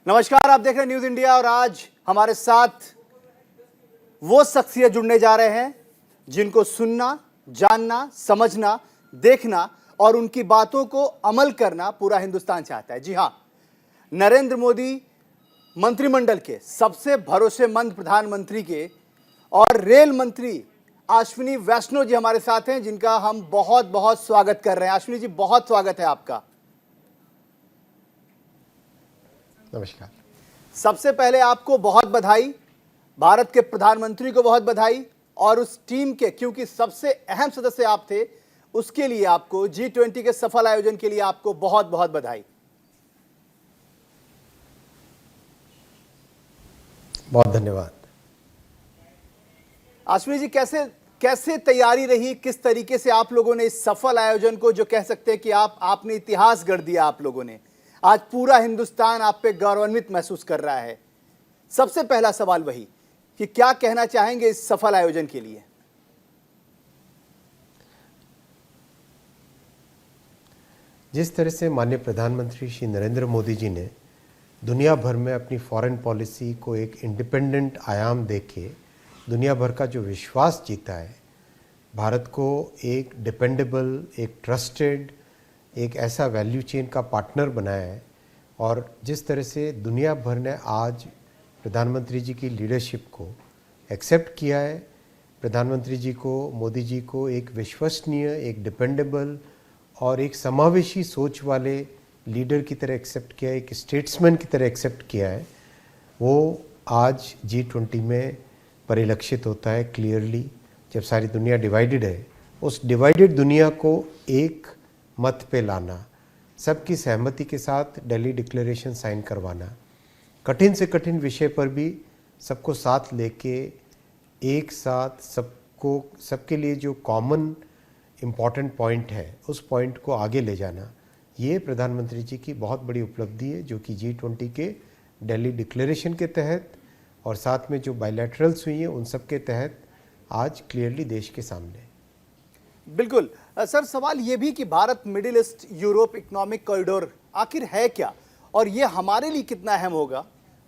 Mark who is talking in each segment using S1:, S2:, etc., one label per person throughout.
S1: नमस्कार, आप देख रहे हैं न्यूज इंडिया और आज हमारे साथ वो शख्सियत जुड़ने जा रहे हैं जिनको सुनना, जानना, समझना, देखना और उनकी बातों को अमल करना पूरा हिंदुस्तान चाहता है। जी हां, नरेंद्र मोदी मंत्रिमंडल के सबसे भरोसेमंद प्रधानमंत्री के और रेल मंत्री अश्विनी वैष्णव जी हमारे साथ हैं, जिनका हम बहुत बहुत स्वागत कर रहे हैं। अश्विनी जी, बहुत स्वागत है आपका।
S2: नमस्कार।
S1: सबसे पहले आपको बहुत बधाई, भारत के प्रधानमंत्री को बहुत बधाई और उस टीम के, क्योंकि सबसे अहम सदस्य आप थे, उसके लिए आपको G20 के सफल आयोजन के लिए आपको बहुत बहुत बधाई।
S2: बहुत धन्यवाद।
S1: अश्विनी जी, कैसे तैयारी रही, किस तरीके से आप लोगों ने इस सफल आयोजन को, जो कह सकते हैं कि आपने इतिहास गढ़ दिया, आप लोगों ने, आज पूरा हिंदुस्तान आप पे गौरवान्वित महसूस कर रहा है। सबसे पहला सवाल वही कि क्या कहना चाहेंगे इस सफल आयोजन के लिए?
S2: जिस तरह से माननीय प्रधानमंत्री श्री नरेंद्र मोदी जी ने दुनिया भर में अपनी फॉरेन पॉलिसी को एक इंडिपेंडेंट आयाम देके दुनिया भर का जो विश्वास जीता है, भारत को एक डिपेंडेबल, एक ट्रस्टेड, एक ऐसा वैल्यू चेन का पार्टनर बनाया है, और जिस तरह से दुनिया भर ने आज प्रधानमंत्री जी की लीडरशिप को एक्सेप्ट किया है, प्रधानमंत्री जी को, मोदी जी को एक विश्वसनीय, एक डिपेंडेबल और एक समावेशी सोच वाले लीडर की तरह एक्सेप्ट किया है, एक स्टेट्समैन की तरह एक्सेप्ट किया है, वो आज G20 में परिलक्षित होता है क्लियरली। जब सारी दुनिया डिवाइडेड है, उस डिवाइडेड दुनिया को एक मत पे लाना, सबकी सहमति के साथ दिल्ली डिक्लेरेशन साइन करवाना, कठिन से कठिन विषय पर भी सबको साथ लेके एक साथ सबके लिए जो कॉमन इम्पॉर्टेंट पॉइंट है, उस पॉइंट को आगे ले जाना, ये प्रधानमंत्री जी की बहुत बड़ी उपलब्धि है, जो कि G20 के दिल्ली डिक्लेरेशन के तहत और साथ में जो बायलैटरल्स हुई हैं उन सब के तहत आज क्लियरली देश के सामने।
S1: बिल्कुल सर, सवाल ये भी कि Bharat middle east Europe economic corridor आखिर है क्या और ये हमारे लिए कितना अहम होगा,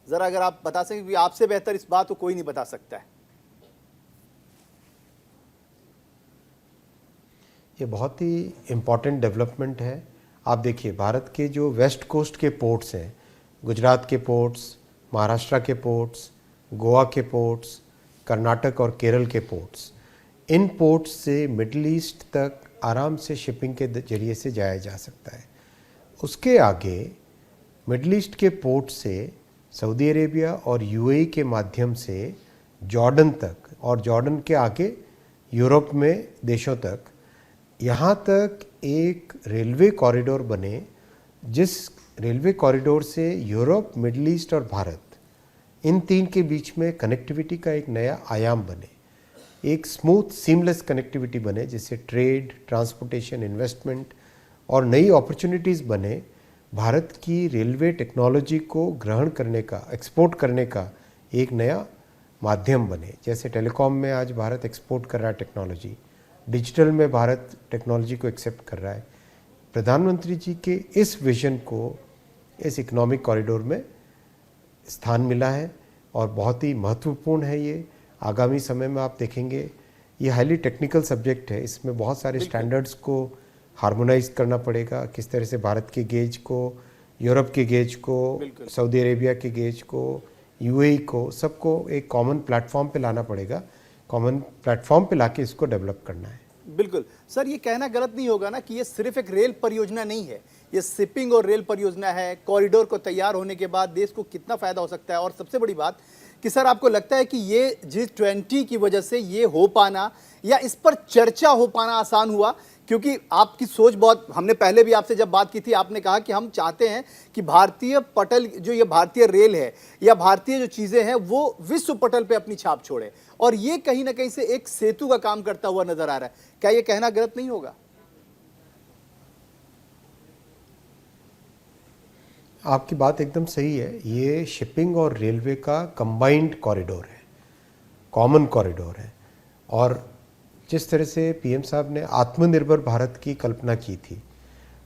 S1: जरा अगर आप बता सकें, क्योंकि आपसे बेहतर इस बात को कोई नहीं बता सकता है।
S2: ये बहुत ही इम्पॉर्टेंट डेवलपमेंट है। आप देखिए, भारत के जो वेस्ट कोस्ट के पोर्ट्स हैं, गुजरात के पोर्ट्स, महाराष्ट्र के पोर्ट्स, गोवा के पोर्ट्स, कर्नाटक और केरल के पोर्ट्स, इन पोर्ट्स से मिडिल ईस्ट तक आराम से शिपिंग के जरिए से जाया जा सकता है। उसके आगे मिडिल ईस्ट के पोर्ट से सऊदी अरेबिया और UAE के माध्यम से जॉर्डन तक, और जॉर्डन के आगे यूरोप में देशों तक, यहाँ तक एक रेलवे कॉरिडोर बने, जिस रेलवे कॉरिडोर से यूरोप, मिडिल ईस्ट और भारत, इन तीन के बीच में कनेक्टिविटी का एक नया आयाम बने, एक स्मूथ सीमलेस कनेक्टिविटी बने, जिससे ट्रेड, ट्रांसपोर्टेशन, इन्वेस्टमेंट और नई अपॉर्चुनिटीज़ बने, भारत की रेलवे टेक्नोलॉजी को ग्रहण करने का, एक्सपोर्ट करने का एक नया माध्यम बने। जैसे टेलीकॉम में आज भारत एक्सपोर्ट कर रहा है टेक्नोलॉजी, डिजिटल में भारत टेक्नोलॉजी को एक्सेप्ट कर रहा है। प्रधानमंत्री जी के इस विजन को इस इकोनॉमिक कॉरिडोर में स्थान मिला है और बहुत ही महत्वपूर्ण है ये। आगामी समय में आप देखेंगे, ये हाईली टेक्निकल सब्जेक्ट है, इसमें बहुत सारे स्टैंडर्ड्स को हार्मोनाइज करना पड़ेगा, किस तरह से भारत के गेज को, यूरोप के गेज को, सऊदी अरेबिया के गेज को, UAE को, सबको एक कॉमन प्लेटफॉर्म पे लाना पड़ेगा। कॉमन प्लेटफॉर्म पे लाके इसको डेवलप करना है।
S1: बिल्कुल सर, ये कहना गलत नहीं होगा ना कि ये सिर्फ एक रेल परियोजना नहीं है, ये शिपिंग और रेल परियोजना है। कॉरिडोर को तैयार होने के बाद देश को कितना फायदा हो सकता है, और सबसे बड़ी बात कि सर, आपको लगता है कि ये G20 की वजह से ये हो पाना या इस पर चर्चा हो पाना आसान हुआ? क्योंकि आपकी सोच बहुत, हमने पहले भी आपसे जब बात की थी, आपने कहा कि हम चाहते हैं कि भारतीय पटल, जो ये भारतीय रेल है या भारतीय जो चीज़ें हैं, वो विश्व पटल पे अपनी छाप छोड़े, और ये कहीं ना कहीं से एक सेतु का काम करता हुआ नजर आ रहा है। क्या ये कहना गलत नहीं होगा?
S2: आपकी बात एकदम सही है। ये शिपिंग और रेलवे का कंबाइंड कॉरिडोर है, कॉमन कॉरिडोर है, और जिस तरह से PM साहब ने आत्मनिर्भर भारत की कल्पना की थी,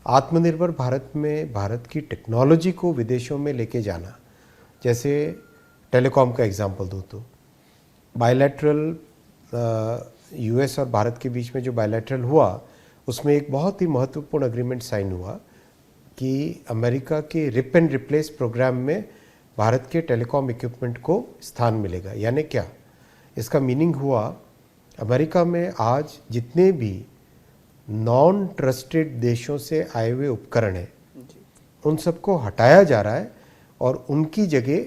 S2: आत्मनिर्भर भारत में भारत की टेक्नोलॉजी को विदेशों में लेके जाना, जैसे टेलीकॉम का एग्जांपल दूँ तो बायलैटरल यूएस और भारत के बीच में जो बायलैटरल हुआ उसमें एक बहुत ही महत्वपूर्ण एग्रीमेंट साइन हुआ कि अमेरिका के रिप एंड रिप्लेस प्रोग्राम में भारत के टेलीकॉम इक्विपमेंट को स्थान मिलेगा। यानी क्या, इसका मीनिंग हुआ अमेरिका में आज जितने भी नॉन ट्रस्टेड देशों से आए हुए उपकरण हैं उन सबको हटाया जा रहा है और उनकी जगह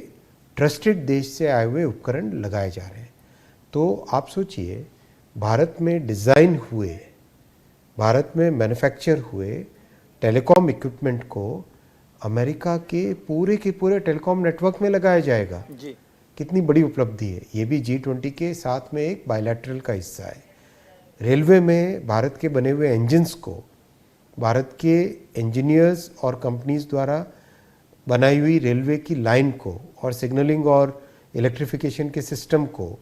S2: ट्रस्टेड देश से आए हुए उपकरण लगाए जा रहे हैं। तो आप सोचिए, भारत में डिज़ाइन हुए, भारत में मैन्युफैक्चर हुए टेलीकॉम इक्विपमेंट को अमेरिका के पूरे टेलीकॉम नेटवर्क में लगाया जाएगा
S1: जी।
S2: कितनी बड़ी उपलब्धि है। ये भी G20 के साथ में एक बायलैटरल का हिस्सा है। रेलवे में भारत के बने हुए इंजन्स को भारत के इंजीनियर्स और कंपनीज द्वारा बनाई हुई रेलवे की लाइन को और सिग्नलिंग और इलेक्ट्रिफिकेशन के सिस्टम को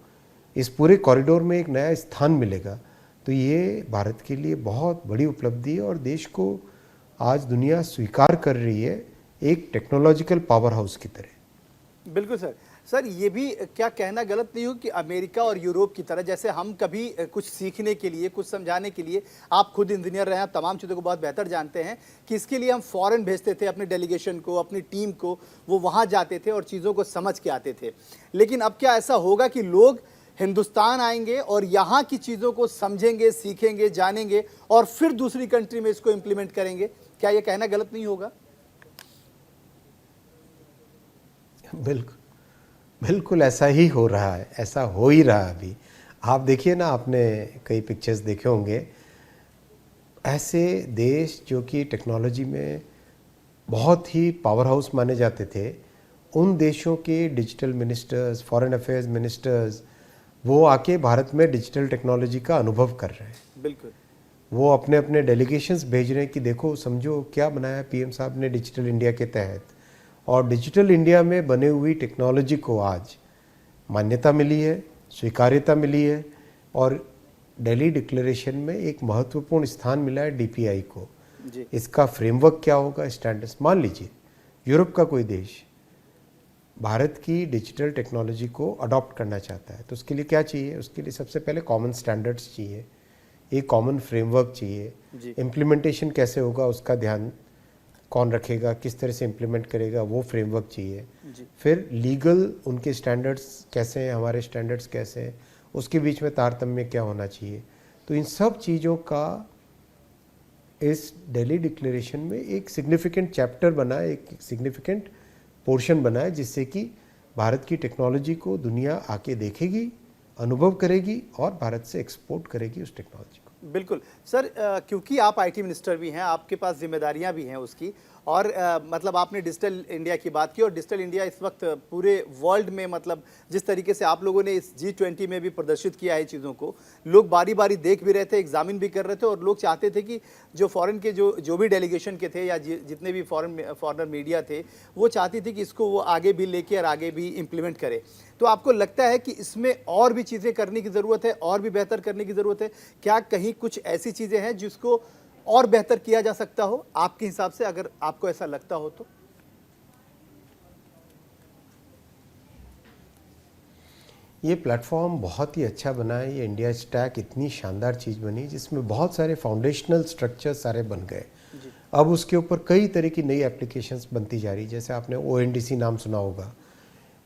S2: इस पूरे कॉरिडोर में एक नया स्थान मिलेगा। तो ये भारत के लिए बहुत बड़ी उपलब्धि है और देश को आज दुनिया स्वीकार कर रही है एक टेक्नोलॉजिकल पावर हाउस की तरह।
S1: बिल्कुल सर। सर ये भी क्या कहना गलत नहीं हो कि अमेरिका और यूरोप की तरह जैसे हम कभी कुछ सीखने के लिए, कुछ समझाने के लिए, आप खुद इंजीनियर रहे हैं, आप तमाम चीज़ों को बहुत बेहतर जानते हैं कि इसके लिए हम फॉरेन भेजते थे अपने डेलीगेशन को, अपनी टीम को, वो वहाँ जाते थे और चीज़ों को समझ के आते थे। लेकिन अब क्या ऐसा होगा कि लोग हिंदुस्तान आएंगे और यहाँ की चीज़ों को समझेंगे, सीखेंगे, जानेंगे और फिर दूसरी कंट्री में इसको इम्प्लीमेंट करेंगे? क्या ये कहना गलत नहीं होगा?
S2: बिल्कुल ऐसा ही हो रहा है, ऐसा हो ही रहा है अभी। आप देखिए ना, आपने कई पिक्चर्स देखे होंगे, ऐसे देश जो कि टेक्नोलॉजी में बहुत ही पावर हाउस माने जाते थे, उन देशों के digital ministers, foreign affairs ministers, वो आके भारत में डिजिटल टेक्नोलॉजी का अनुभव कर रहे हैं।
S1: बिल्कुल।
S2: वो अपने अपने डेलीगेशंस भेज रहे हैं कि देखो, समझो क्या बनाया पीएम साहब ने डिजिटल इंडिया के तहत। और डिजिटल इंडिया में बने हुई टेक्नोलॉजी को आज मान्यता मिली है, स्वीकार्यता मिली है और दिल्ली डिक्लेरेशन में एक महत्वपूर्ण स्थान मिला है डीपीआई को
S1: जी।
S2: इसका फ्रेमवर्क क्या होगा, स्टैंडर्ड्स। मान लीजिए यूरोप का कोई देश भारत की डिजिटल टेक्नोलॉजी को अडॉप्ट करना चाहता है तो उसके लिए क्या चाहिए? उसके लिए सबसे पहले कॉमन स्टैंडर्ड्स चाहिए, एक कॉमन फ्रेमवर्क चाहिए। इम्प्लीमेंटेशन कैसे होगा उसका ध्यान कौन रखेगा, किस तरह से इम्प्लीमेंट करेगा, वो फ्रेमवर्क चाहिए। फिर लीगल उनके स्टैंडर्ड्स कैसे हैं, हमारे स्टैंडर्ड्स कैसे हैं, उसके बीच में तारतम्य क्या होना चाहिए। तो इन सब चीज़ों का इस दिल्ली डिक्लेरेशन में एक सिग्निफिकेंट चैप्टर बना है, एक सिग्निफिकेंट पोर्शन बना है, जिससे कि भारत की टेक्नोलॉजी को दुनिया आके देखेगी, अनुभव करेगी और भारत से एक्सपोर्ट करेगी उस टेक्नोलॉजी को।
S1: बिल्कुल सर। क्योंकि आप आईटी मिनिस्टर भी हैं, आपके पास जिम्मेदारियां भी हैं उसकी, और मतलब आपने डिजिटल इंडिया की बात की और डिजिटल इंडिया इस वक्त पूरे वर्ल्ड में, मतलब जिस तरीके से आप लोगों ने इस G20 में भी प्रदर्शित किया है चीज़ों को, लोग बारी बारी देख भी रहे थे, एग्जामिन भी कर रहे थे और लोग चाहते थे कि जो फॉरेन के जो भी डेलीगेशन के थे या जितने भी फॉरेनर मीडिया थे, वो चाहती थी कि इसको वो आगे भी लेके और आगे भी इम्प्लीमेंट करे। तो आपको लगता है कि इसमें और भी चीज़ें करने की ज़रूरत है, और भी बेहतर करने की ज़रूरत है? क्या कहीं कुछ ऐसी चीज़ें हैं जिसको और बेहतर किया जा सकता हो आपके हिसाब से, अगर आपको ऐसा लगता हो तो?
S2: ये प्लेटफॉर्म बहुत ही अच्छा बना है। ये इंडिया स्टैक इतनी शानदार चीज़ बनी जिसमें बहुत सारे फाउंडेशनल स्ट्रक्चर सारे बन गए। अब उसके ऊपर कई तरह की नई एप्लीकेशंस बनती जा रही। जैसे आपने ONDC नाम सुना होगा।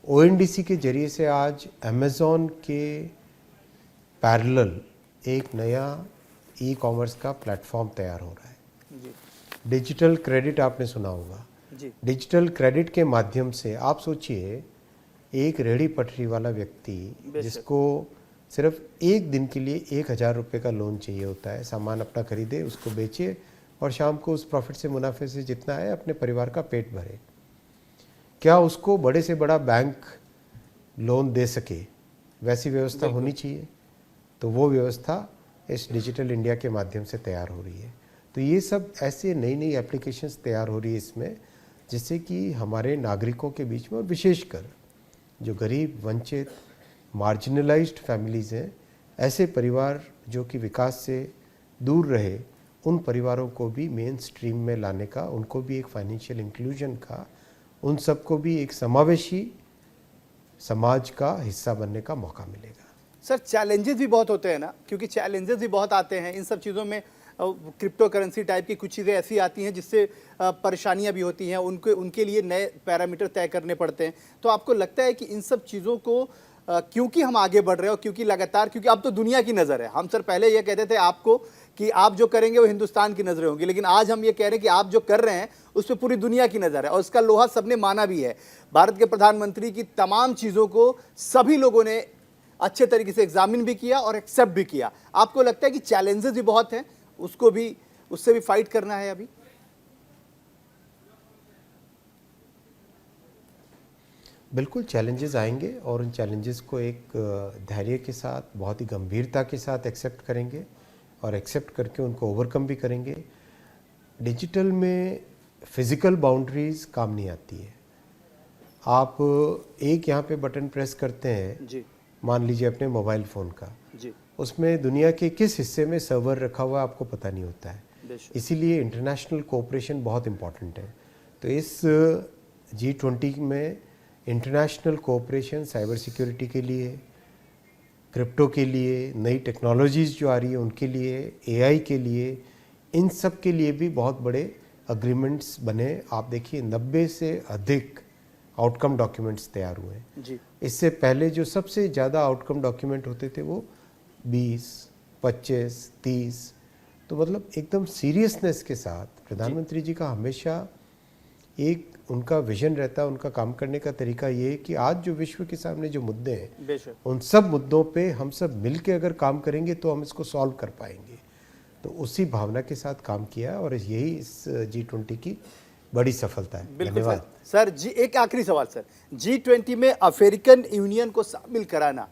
S2: ONDC के जरिए से आज अमेज़ॉन के पैरेलल एक नया ई-कॉमर्स का प्लेटफॉर्म तैयार हो रहा है। डिजिटल क्रेडिट आपने सुना होगा। डिजिटल क्रेडिट के माध्यम से आप सोचिए, एक रेहड़ी पटरी वाला व्यक्ति जिसको सिर्फ एक दिन के लिए 1,000 रुपये का लोन चाहिए होता है, सामान अपना खरीदे, उसको बेचे और शाम को उस प्रॉफिट से, मुनाफे से जितना है अपने परिवार का पेट भरे। क्या उसको बड़े से बड़ा बैंक लोन दे सके, वैसी व्यवस्था होनी चाहिए। तो वो व्यवस्था इस डिजिटल इंडिया के माध्यम से तैयार हो रही है। तो ये सब ऐसे नई नई एप्लीकेशंस तैयार हो रही है इसमें, जिससे कि हमारे नागरिकों के बीच में और विशेषकर जो गरीब, वंचित, मार्जिनलाइज्ड फैमिलीज़ हैं, ऐसे परिवार जो कि विकास से दूर रहे, उन परिवारों को भी मेन स्ट्रीम में लाने का, उनको भी एक फाइनेंशियल इंक्लूजन का उन सबको भी एक समावेशी समाज का हिस्सा बनने का मौका मिलेगा।
S1: सर चैलेंजेस भी बहुत होते हैं ना, क्योंकि चैलेंजेस भी बहुत आते हैं इन सब चीज़ों में। क्रिप्टो करेंसी टाइप की कुछ चीज़ें ऐसी आती हैं जिससे परेशानियां भी होती हैं, उनके लिए नए पैरामीटर तय करने पड़ते हैं। तो आपको लगता है कि इन सब चीज़ों को क्योंकि हम आगे बढ़ रहे हैं और क्योंकि लगातार, क्योंकि अब तो दुनिया की नज़र है। हम सर पहले ये कहते थे आपको कि आप जो करेंगे वो हिंदुस्तान की नज़रें होंगी, लेकिन आज हम ये कह रहे हैं कि आप जो कर रहे हैं उस पर पूरी दुनिया की नज़र है और उसका लोहा सबने माना भी है। भारत के प्रधानमंत्री की तमाम चीज़ों को सभी लोगों ने अच्छे तरीके से एग्जामिन भी किया और एक्सेप्ट भी किया। आपको लगता है कि चैलेंजेस भी बहुत हैं, उसको भी, उससे भी फाइट करना है अभी?
S2: बिल्कुल चैलेंजेस आएंगे और उन चैलेंजेस को एक धैर्य के साथ, बहुत ही गंभीरता के साथ एक्सेप्ट करेंगे और एक्सेप्ट करके उनको ओवरकम भी करेंगे। डिजिटल में फिज़िकल बाउंड्रीज काम नहीं आती है। आप एक यहाँ पे बटन प्रेस करते हैं
S1: जी
S2: मान लीजिए अपने मोबाइल फ़ोन का,
S1: जी,
S2: उसमें दुनिया के किस हिस्से में सर्वर रखा हुआ है आपको पता नहीं होता है।
S1: बेशक।
S2: इसीलिए इंटरनेशनल कोऑपरेशन बहुत इम्पॉर्टेंट है। तो इस G20 में इंटरनेशनल कोऑपरेशन साइबर सिक्योरिटी के लिए, क्रिप्टो के लिए, नई टेक्नोलॉजीज़ जो आ रही है उनके लिए, AI के लिए, इन सब के लिए भी बहुत बड़े अग्रीमेंट्स बने। आप देखिए 90 से अधिक आउटकम डॉक्यूमेंट्स तैयार हुए हैं।
S1: जी
S2: इससे पहले जो सबसे ज़्यादा आउटकम डॉक्यूमेंट होते थे वो 20, 25, 30। तो मतलब एकदम सीरियसनेस के साथ प्रधानमंत्री जी का हमेशा एक उनका विजन रहता है, उनका काम करने का तरीका ये है कि आज जो विश्व के सामने जो मुद्दे हैं,
S1: बेशक।
S2: उन सब मुद्दों पे हम सब मिलके अगर काम करेंगे तो हम इसको सॉल्व कर पाएंगे। तो उसी भावना के साथ काम किया है और यही इस G20 की बड़ी सफलता है।
S1: बिल्कुल
S2: धन्यवाद
S1: सर। जी एक आखिरी सवाल सर, G20 में अफ्रीकन यूनियन को शामिल कराना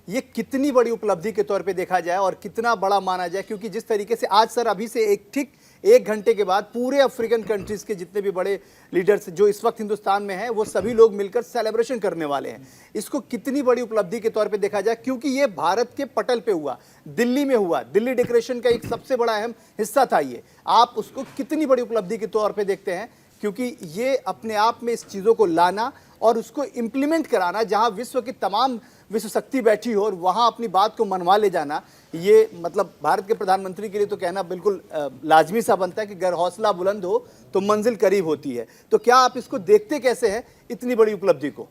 S1: ये कितनी बड़ी उपलब्धि के तौर पे देखा जाए और कितना बड़ा माना जाए? क्योंकि जिस तरीके से आज सर अभी से ठीक 1 घंटे के बाद पूरे अफ्रीकन कंट्रीज के जितने भी बड़े लीडर्स जो इस वक्त हिंदुस्तान में हैं वो सभी लोग मिलकर सेलिब्रेशन करने वाले हैं। इसको कितनी बड़ी उपलब्धि के तौर पे देखा जाए, क्योंकि ये भारत के पटल पे हुआ, दिल्ली में हुआ, दिल्ली डिक्लेरेशन का एक सबसे बड़ा अहम हिस्सा था ये। आप उसको कितनी बड़ी उपलब्धि के तौर पर देखते हैं? क्योंकि ये अपने आप में इस चीज़ों को लाना और उसको इम्प्लीमेंट कराना, जहां विश्व की तमाम विश्व शक्ति बैठी हो और वहां अपनी बात को मनवा ले जाना, ये मतलब भारत के प्रधानमंत्री के लिए तो कहना बिल्कुल लाजमी सा बनता है कि अगर हौसला बुलंद हो तो मंजिल करीब होती है। तो क्या आप इसको देखते कैसे हैं, इतनी बड़ी उपलब्धि को?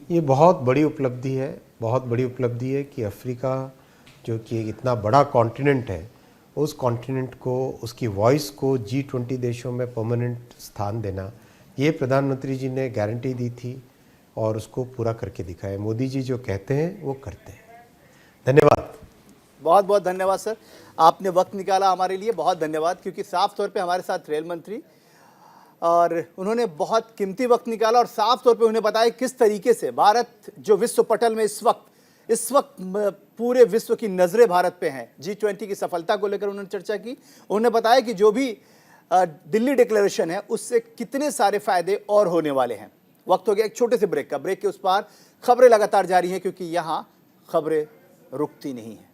S2: ये बहुत बड़ी उपलब्धि है, बहुत बड़ी उपलब्धि है कि अफ्रीका जो कि इतना बड़ा कॉन्टिनेंट है, उस कॉन्टिनेंट को, उसकी वॉइस को G20 देशों में परमानेंट स्थान देना, ये प्रधानमंत्री जी ने गारंटी दी थी और उसको पूरा करके दिखाया। मोदी जी जो कहते हैं वो करते हैं। धन्यवाद।
S1: बहुत बहुत धन्यवाद सर, आपने वक्त निकाला हमारे लिए, बहुत धन्यवाद। क्योंकि साफ तौर पे हमारे साथ रेल मंत्री और उन्होंने बहुत कीमती वक्त निकाला और साफ तौर पे उन्हें बताया किस तरीके से भारत जो विश्व पटल में इस वक्त पूरे विश्व की नज़रें भारत पे हैं। G20 की सफलता को लेकर उन्होंने चर्चा की। उन्होंने बताया कि जो भी दिल्ली डिक्लेरेशन है उससे कितने सारे फायदे और होने वाले हैं। वक्त हो गया एक छोटे से ब्रेक का। ब्रेक के उस पार खबरें लगातार जारी हैं, क्योंकि यहाँ खबरें रुकती नहीं हैं।